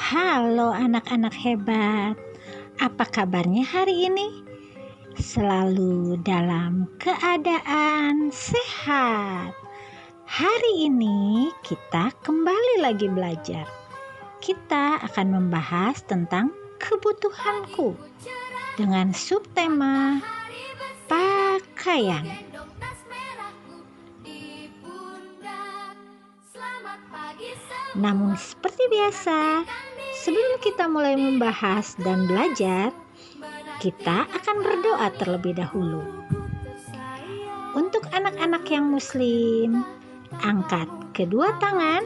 Halo anak-anak hebat, apa kabarnya hari ini? Selalu dalam keadaan sehat. Hari ini kita kembali lagi belajar. Kita akan membahas tentang kebutuhanku dengan subtema pakaian. Namun seperti biasa, sebelum kita mulai membahas dan belajar, kita akan berdoa terlebih dahulu. Untuk anak-anak yang muslim, angkat kedua tangan.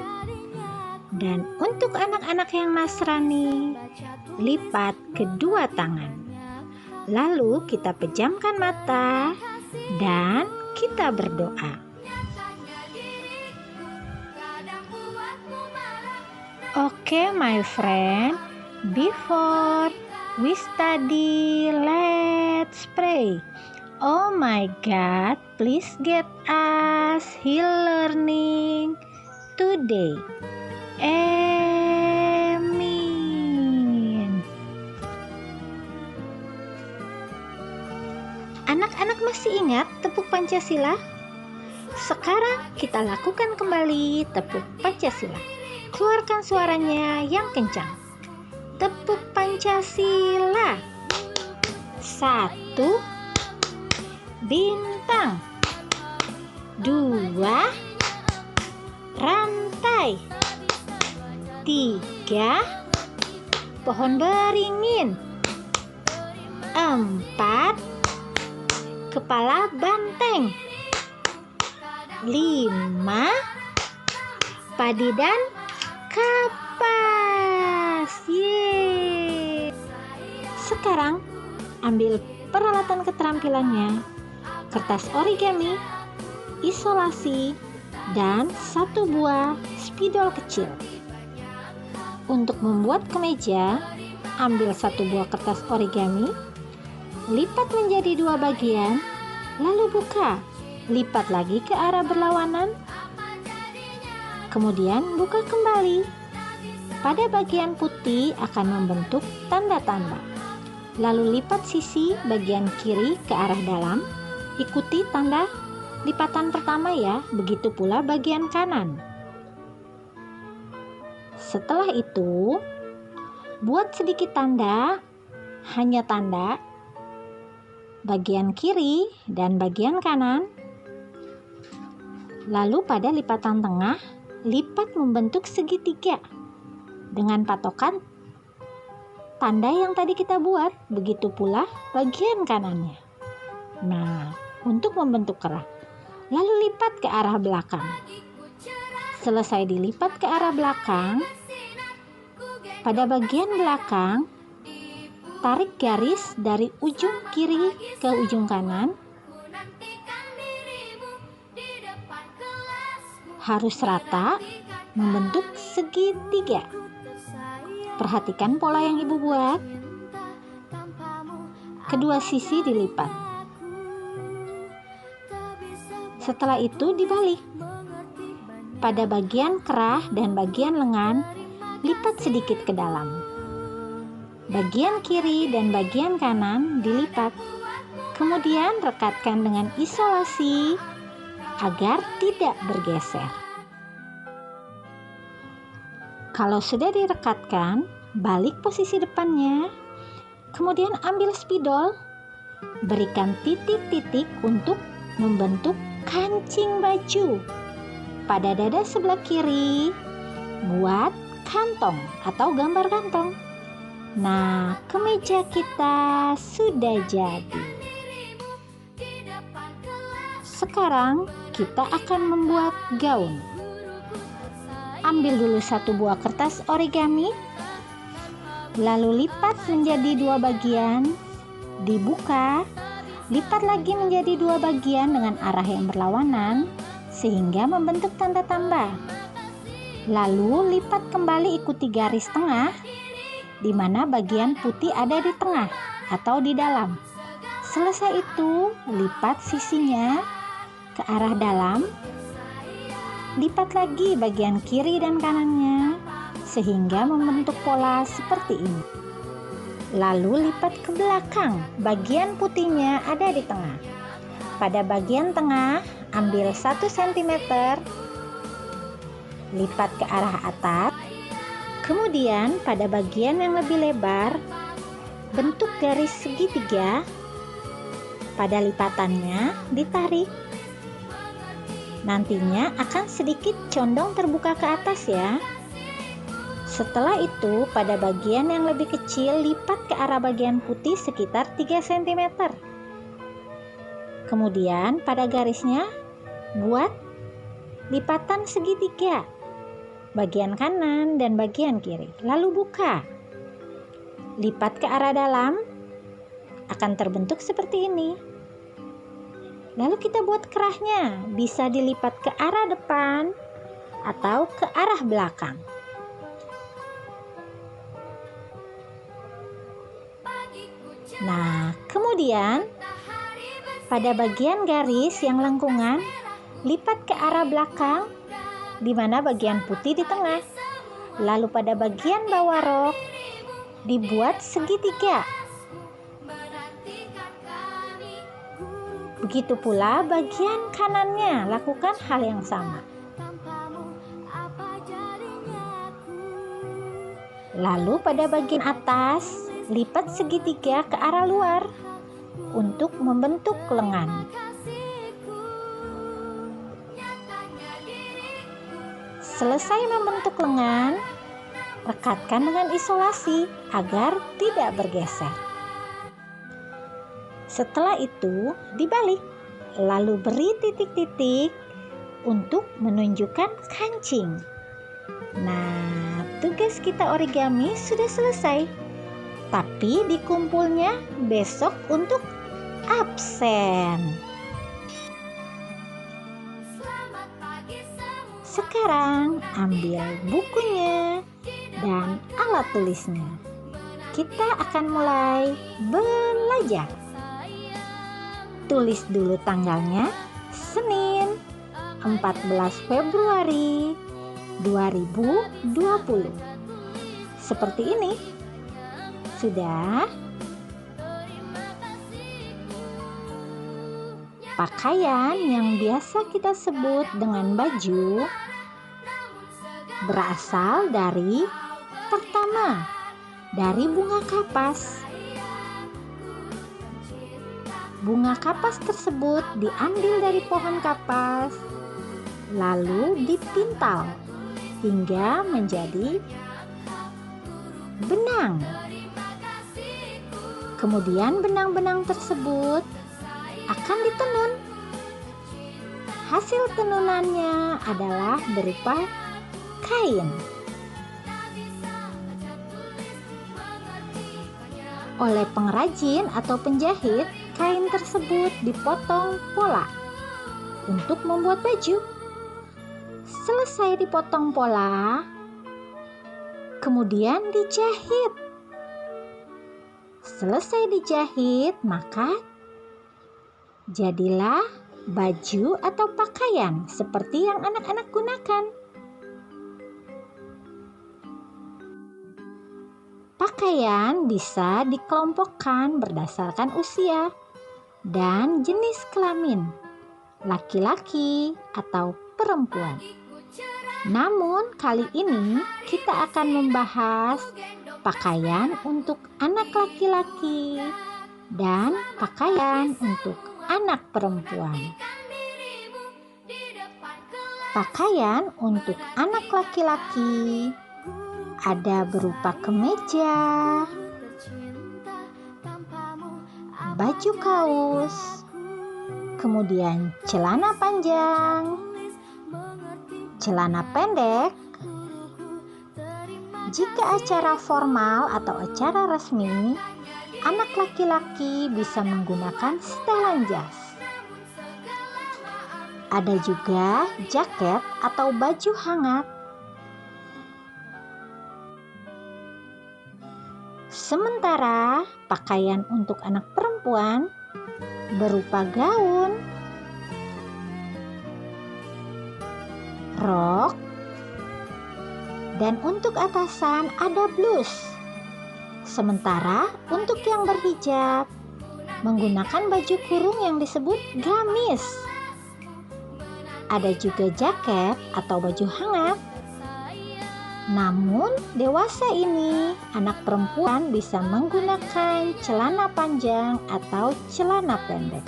Dan untuk anak-anak yang Nasrani, lipat kedua tangan. Lalu kita pejamkan mata dan kita berdoa. Okay, my friend, before we study, let's pray. Oh my God, please get us Heal learning today. Amin. Anak-anak masih ingat tepuk Pancasila? Sekarang kita lakukan kembali tepuk Pancasila. Keluarkan suaranya yang kencang. Tepuk Pancasila. 1 bintang. 2 rantai. 3 pohon beringin. 4 kepala banteng. 5 padi dan kapas. Yeay. Sekarang ambil peralatan keterampilannya, kertas origami, isolasi, dan 1 buah spidol kecil. Untuk membuat kemeja, ambil 1 buah kertas origami, lipat menjadi 2 bagian, lalu buka, lipat lagi ke arah berlawanan, kemudian buka kembali. Pada bagian putih akan membentuk tanda-tanda. Lalu lipat sisi bagian kiri ke arah dalam. Ikuti tanda lipatan pertama ya, begitu pula bagian kanan. Setelah itu, buat sedikit tanda, hanya tanda bagian kiri dan bagian kanan. Lalu pada lipatan tengah, lipat membentuk segitiga dengan patokan tanda yang tadi kita buat, begitu pula bagian kanannya. Nah, untuk membentuk kerah, lalu lipat ke arah belakang. Selesai dilipat ke arah belakang, pada bagian belakang tarik garis dari ujung kiri ke ujung kanan. Harus rata, membentuk segitiga. Perhatikan pola yang ibu buat. Kedua sisi dilipat. Setelah itu dibalik. Pada bagian kerah dan bagian lengan, lipat sedikit ke dalam. Bagian kiri dan bagian kanan dilipat. Kemudian rekatkan dengan isolasi agar tidak bergeser. Kalau sudah direkatkan, balik posisi depannya. Kemudian ambil spidol, berikan titik-titik untuk membentuk kancing baju. Pada dada sebelah kiri, buat kantong atau gambar kantong. Nah, kemeja kita sudah jadi. Sekarang kita akan membuat gaun. Ambil dulu 1 buah kertas origami, lalu lipat menjadi 2 bagian, dibuka, lipat lagi menjadi 2 bagian dengan arah yang berlawanan sehingga membentuk tanda tambah. Lalu lipat kembali ikuti garis tengah di mana bagian putih ada di tengah atau di dalam. Selesai itu, lipat sisinya ke arah dalam, lipat lagi bagian kiri dan kanannya sehingga membentuk pola seperti ini. Lalu lipat ke belakang, bagian putihnya ada di tengah. Pada bagian tengah, ambil 1 cm, lipat ke arah atas. Kemudian pada bagian yang lebih lebar, bentuk garis segitiga. Pada lipatannya ditarik. Nantinya akan sedikit condong terbuka ke atas ya. Setelah itu, pada bagian yang lebih kecil, lipat ke arah bagian putih sekitar 3 cm. Kemudian pada garisnya, buat lipatan segitiga, bagian kanan dan bagian kiri. Lalu buka. Lipat ke arah dalam, akan terbentuk seperti ini. Lalu kita buat kerahnya, bisa dilipat ke arah depan atau ke arah belakang. Nah, kemudian pada bagian garis yang lengkungan, lipat ke arah belakang, di mana bagian putih di tengah. Lalu pada bagian bawah rok, dibuat segitiga. Begitu pula bagian kanannya, lakukan hal yang sama. Lalu pada bagian atas, lipat segitiga ke arah luar untuk membentuk lengan. Selesai membentuk lengan, rekatkan dengan isolasi agar tidak bergeser. Setelah itu dibalik, lalu beri titik-titik untuk menunjukkan kancing. Nah, tugas kita origami sudah selesai. Tapi dikumpulnya besok untuk absen. Sekarang ambil bukunya dan alat tulisnya. Kita akan mulai belajar. Tulis dulu tanggalnya, Senin 14 Februari 2020. Seperti ini. Sudah? Pakaian yang biasa kita sebut dengan baju berasal dari pertama, dari bunga kapas. Bunga kapas tersebut diambil dari pohon kapas, lalu dipintal hingga menjadi benang. Kemudian benang-benang tersebut akan ditenun. Hasil tenunannya adalah berupa kain. Oleh pengrajin atau penjahit, kain tersebut dipotong pola untuk membuat baju. Selesai dipotong pola, kemudian dijahit. Selesai dijahit, maka jadilah baju atau pakaian seperti yang anak-anak gunakan. Pakaian bisa dikelompokkan berdasarkan usia dan jenis kelamin, laki-laki atau perempuan. Namun kali ini kita akan membahas pakaian untuk anak laki-laki dan pakaian untuk anak perempuan. Pakaian untuk anak laki-laki ada berupa kemeja, baju kaos, kemudian celana panjang, celana pendek. Jika acara formal atau acara resmi, anak laki-laki bisa menggunakan setelan jas. Ada juga jaket atau baju hangat. Sementara pakaian untuk anak perempuan berupa gaun, rok, Dan untuk atasan ada blus. Sementara untuk yang berhijab menggunakan baju kurung yang disebut gamis. Ada juga jaket atau baju hangat. Namun dewasa ini, anak perempuan bisa menggunakan celana panjang atau celana pendek.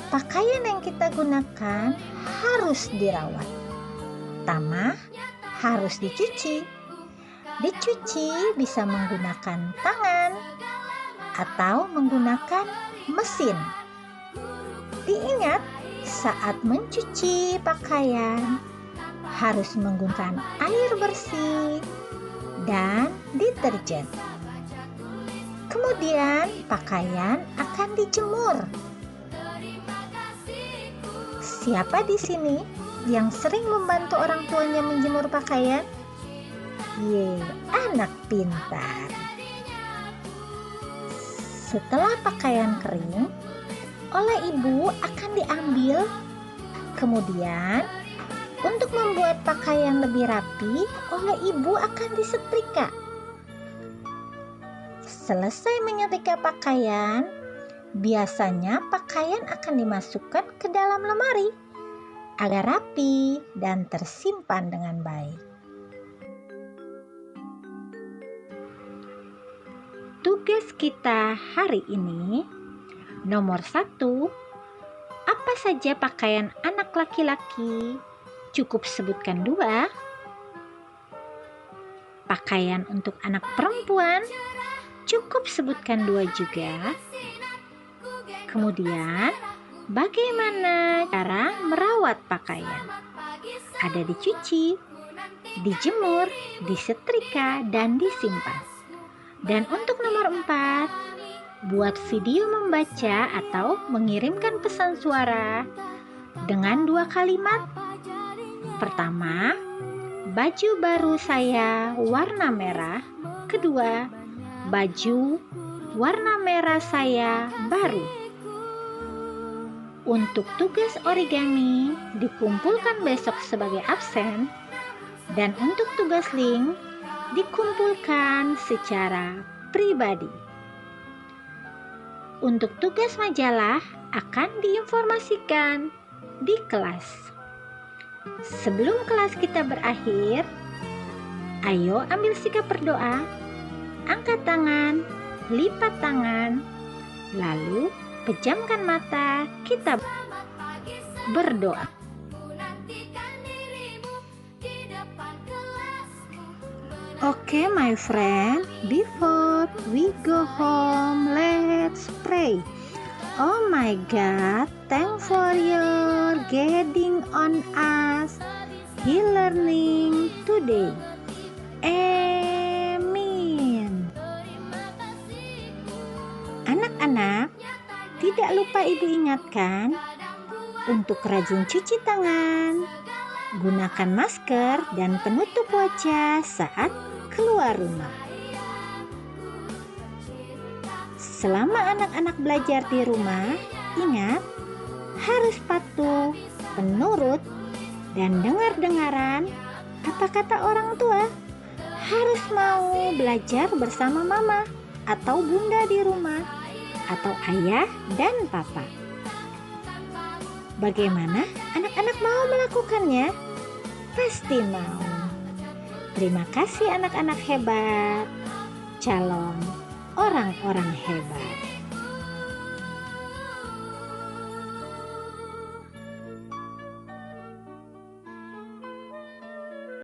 Pakaian yang kita gunakan harus dirawat. Pertama, harus dicuci. Dicuci bisa menggunakan tangan atau menggunakan mesin. Diingat, saat mencuci pakaian harus menggunakan air bersih dan deterjen. Kemudian pakaian akan dijemur. Siapa di sini yang sering membantu orang tuanya menjemur pakaian? Anak pintar. Setelah pakaian kering, oleh ibu akan diambil. Kemudian, untuk membuat pakaian lebih rapi, oleh ibu akan disetrika. Selesai menyetrika pakaian, biasanya pakaian akan dimasukkan ke dalam lemari agar rapi dan tersimpan dengan baik. Tugas kita hari ini, nomor 1, apa saja pakaian anak laki-laki? Cukup sebutkan 2. Pakaian untuk anak perempuan, cukup sebutkan 2 juga. Kemudian, bagaimana cara merawat pakaian? Ada dicuci, dijemur, disetrika, dan disimpan. Dan untuk nomor 4, buat video membaca atau mengirimkan pesan suara dengan 2 kalimat. Pertama, baju baru saya warna merah. Kedua, baju warna merah saya baru. Untuk tugas origami dikumpulkan besok sebagai absen, dan untuk tugas link dikumpulkan secara pribadi. Untuk tugas majalah akan diinformasikan di kelas. Sebelum kelas kita berakhir, ayo ambil sikap berdoa, angkat tangan, lipat tangan, lalu pejamkan mata, kita berdoa. Okay, my friend, before we go home, let's pray. Oh my God, thanks for your guiding on us, he learning today. Amin. Anak-anak, tidak lupa ibu ingatkan untuk rajin cuci tangan, gunakan masker dan penutup wajah saat keluar rumah. Selama anak-anak belajar di rumah, ingat harus patuh, penurut, dan dengar-dengaran apa kata orang tua. Harus mau belajar bersama mama atau bunda di rumah, atau ayah dan papa. Bagaimana anak-anak mau melakukannya? Pasti mau. Terima kasih anak-anak hebat, calon orang-orang hebat.